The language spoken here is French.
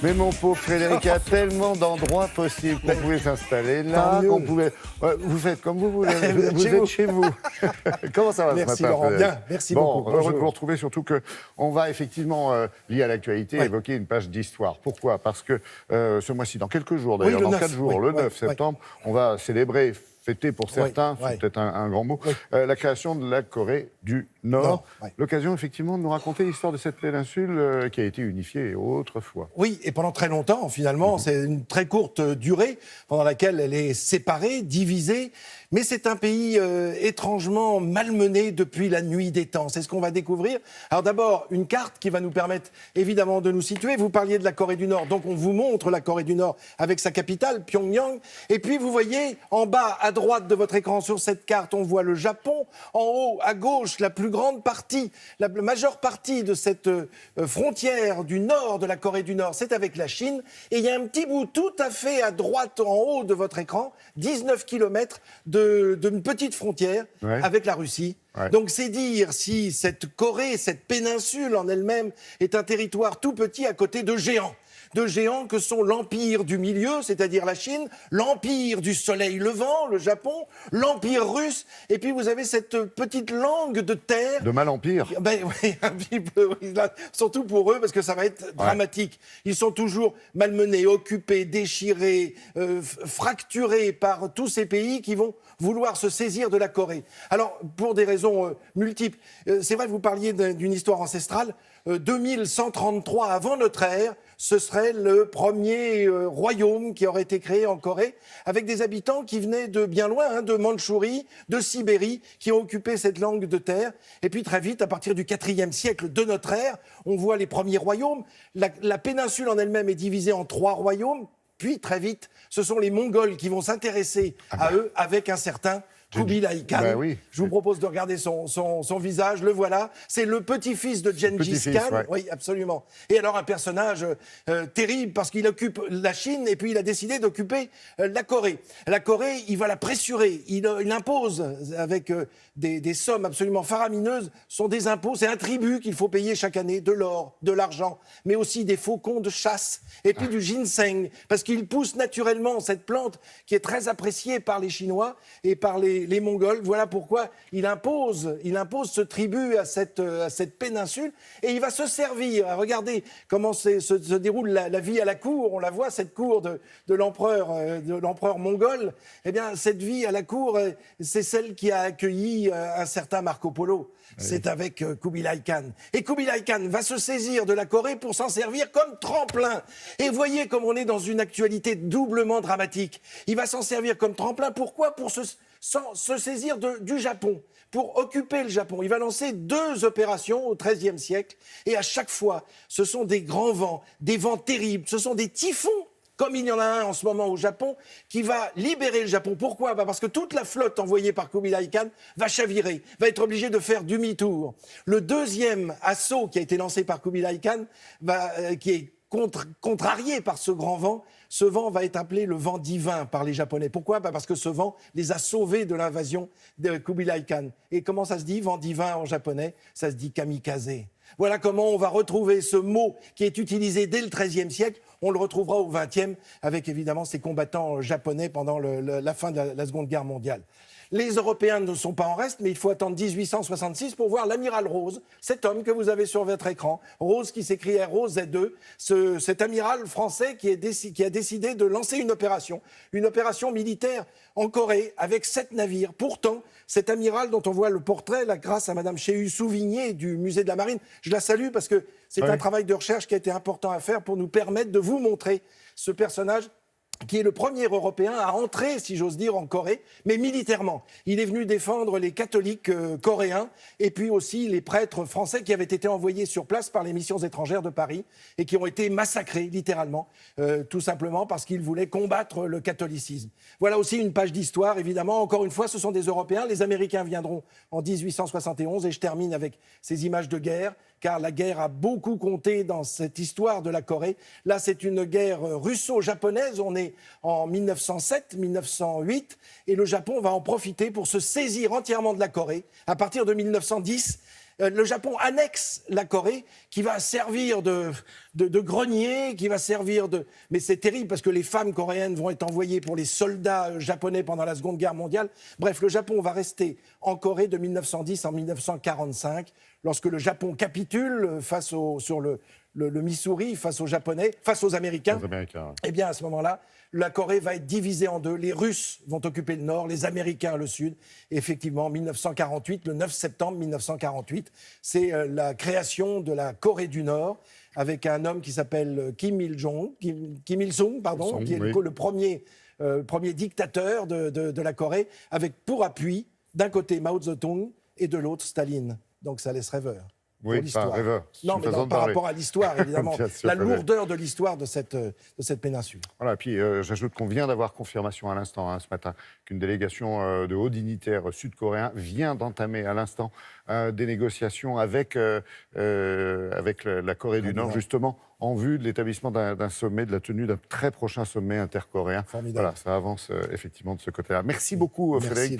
Mais mon pauvre Frédéric, il y a tellement d'endroits possibles qu'on pouvait s'installer là, qu'on pouvait... Vous faites comme vous voulez, vous êtes chez vous. Comment ça va ce matin, Merci Laurent, bien, merci beaucoup. Heureux de vous retrouver, surtout qu'on va effectivement, lié à l'actualité, évoquer une page d'histoire. Pourquoi ? Parce que ce mois-ci, dans quelques jours d'ailleurs, dans 4 jours, le 9 septembre, on va célébrer, fêter pour certains, c'est peut-être un grand mot, la création de la Corée du Nord. L'occasion effectivement de nous raconter l'histoire de cette péninsule qui a été unifiée autrefois. Oui, et pendant très longtemps, finalement, c'est une très courte durée pendant laquelle elle est séparée, divisée, mais c'est un pays étrangement malmené depuis la nuit des temps. C'est ce qu'on va découvrir. Alors d'abord, une carte qui va nous permettre évidemment de nous situer. Vous parliez de la Corée du Nord, donc on vous montre la Corée du Nord avec sa capitale, Pyongyang, et puis vous voyez en bas à droite de votre écran sur cette carte, on voit le Japon, en haut à gauche, la plus grande partie, la majeure partie de cette frontière du nord de la Corée du Nord, c'est avec la Chine. Et il y a un petit bout tout à fait à droite, en haut de votre écran, 19 km d'une petite frontière avec la Russie. Donc c'est dire si cette Corée, cette péninsule en elle-même, est un territoire tout petit à côté de géants que sont l'empire du milieu, c'est-à-dire la Chine, l'empire du soleil levant, le Japon, l'empire russe, et puis vous avez cette petite langue de terre... De mal empire. Ben oui, un petit peu, oui, là, surtout pour eux, parce que ça va être dramatique. Ils sont toujours malmenés, occupés, déchirés, fracturés par tous ces pays qui vont vouloir se saisir de la Corée. Alors, pour des raisons multiples, c'est vrai que vous parliez d'une histoire ancestrale, 2133 avant notre ère, ce serait le premier royaume qui aurait été créé en Corée, avec des habitants qui venaient de bien loin, de Mandchourie, de Sibérie, qui ont occupé cette langue de terre. Et puis très vite, à partir du IVe siècle de notre ère, on voit les premiers royaumes. La péninsule en elle-même est divisée en 3 royaumes. Puis très vite, ce sont les Mongols qui vont s'intéresser à eux avec un certain Kubilai Khan. Je vous propose de regarder son visage, le voilà. C'est le petit-fils de Gengis Khan. Oui, absolument. Et alors un personnage terrible parce qu'il occupe la Chine et puis il a décidé d'occuper la Corée. La Corée, il va la pressurer. Il impose avec des sommes absolument faramineuses, sont des impôts, c'est un tribut qu'il faut payer chaque année, de l'or, de l'argent, mais aussi des faucons de chasse et puis du ginseng, parce qu'il pousse naturellement cette plante qui est très appréciée par les Chinois et par les Mongols. Voilà pourquoi il impose ce tribut à cette péninsule et il va se servir. Regardez comment se déroule la vie à la cour. On la voit, cette cour de l'empereur mongol. Eh bien, cette vie à la cour, c'est celle qui a accueilli un certain Marco Polo. C'est avec Kubilai Khan. Et Kubilai Khan va se saisir de la Corée pour s'en servir comme tremplin. Et voyez comme on est dans une actualité doublement dramatique. Il va s'en servir comme tremplin. Pourquoi ? Pour se saisir du Japon, pour occuper le Japon. Il va lancer 2 opérations au XIIIe siècle. Et à chaque fois, ce sont des grands vents, des vents terribles. Ce sont des typhons, comme il y en a un en ce moment au Japon, qui va libérer le Japon. Pourquoi ? Parce que toute la flotte envoyée par Kubilai Khan va chavirer, va être obligée de faire demi-tour. Le 2e assaut qui a été lancé par Kubilai Khan, qui est contrarié par ce grand vent, ce vent va être appelé le vent divin par les Japonais. Pourquoi ? Parce que ce vent les a sauvés de l'invasion de Kubilai Khan. Et comment ça se dit, vent divin en japonais ? Ça se dit kamikaze. Voilà comment on va retrouver ce mot qui est utilisé dès le XIIIe siècle. On le retrouvera au XXe avec évidemment ces combattants japonais pendant la fin de la Seconde Guerre mondiale. Les Européens ne sont pas en reste, mais il faut attendre 1866 pour voir l'amiral Rose, cet homme que vous avez sur votre écran, Rose qui s'écrit R-O-Z-E, cet amiral français qui a décidé de lancer une opération militaire en Corée avec 7 navires. Pourtant, cet amiral dont on voit le portrait, là, grâce à Madame Chéhu-Souvigné du musée de la Marine, je la salue parce que c'est un travail de recherche qui a été important à faire pour nous permettre de vous montrer ce personnage qui est le premier Européen à entrer, si j'ose dire, en Corée, mais militairement. Il est venu défendre les catholiques coréens et puis aussi les prêtres français qui avaient été envoyés sur place par les missions étrangères de Paris et qui ont été massacrés, littéralement, tout simplement parce qu'ils voulaient combattre le catholicisme. Voilà aussi une page d'histoire, évidemment. Encore une fois, ce sont des Européens. Les Américains viendront en 1871 et je termine avec ces images de guerre, car la guerre a beaucoup compté dans cette histoire de la Corée. Là, c'est une guerre russo-japonaise. On est en 1907, 1908, et le Japon va en profiter pour se saisir entièrement de la Corée. À partir de 1910, Le Japon annexe la Corée, qui va servir de grenier, qui va servir de... Mais c'est terrible parce que les femmes coréennes vont être envoyées pour les soldats japonais pendant la Seconde Guerre mondiale. Bref, le Japon va rester en Corée de 1910 en 1945, lorsque le Japon capitule sur le Missouri, face aux Japonais, face aux Américains. Eh bien, à ce moment-là, la Corée va être divisée en deux. Les Russes vont occuper le nord, les Américains le sud. Et effectivement, 1948, le 9 septembre 1948, c'est la création de la Corée du Nord, avec un homme qui s'appelle Kim Il-sung, qui est le premier dictateur de la Corée, avec pour appui, d'un côté Mao Tse-tung et de l'autre Staline. Donc ça laisse rêveur. Oui, pas rêveur. Non, mais par rapport à l'histoire, évidemment, la lourdeur de l'histoire de cette péninsule. Voilà, puis j'ajoute qu'on vient d'avoir confirmation à l'instant, ce matin, qu'une délégation de hauts dignitaires sud-coréens vient d'entamer à l'instant des négociations avec la Corée du Nord, justement, en vue de l'établissement d'un sommet, de la tenue d'un très prochain sommet intercoréen. Formidable. Voilà, ça avance effectivement de ce côté-là. Merci beaucoup, Frédéric.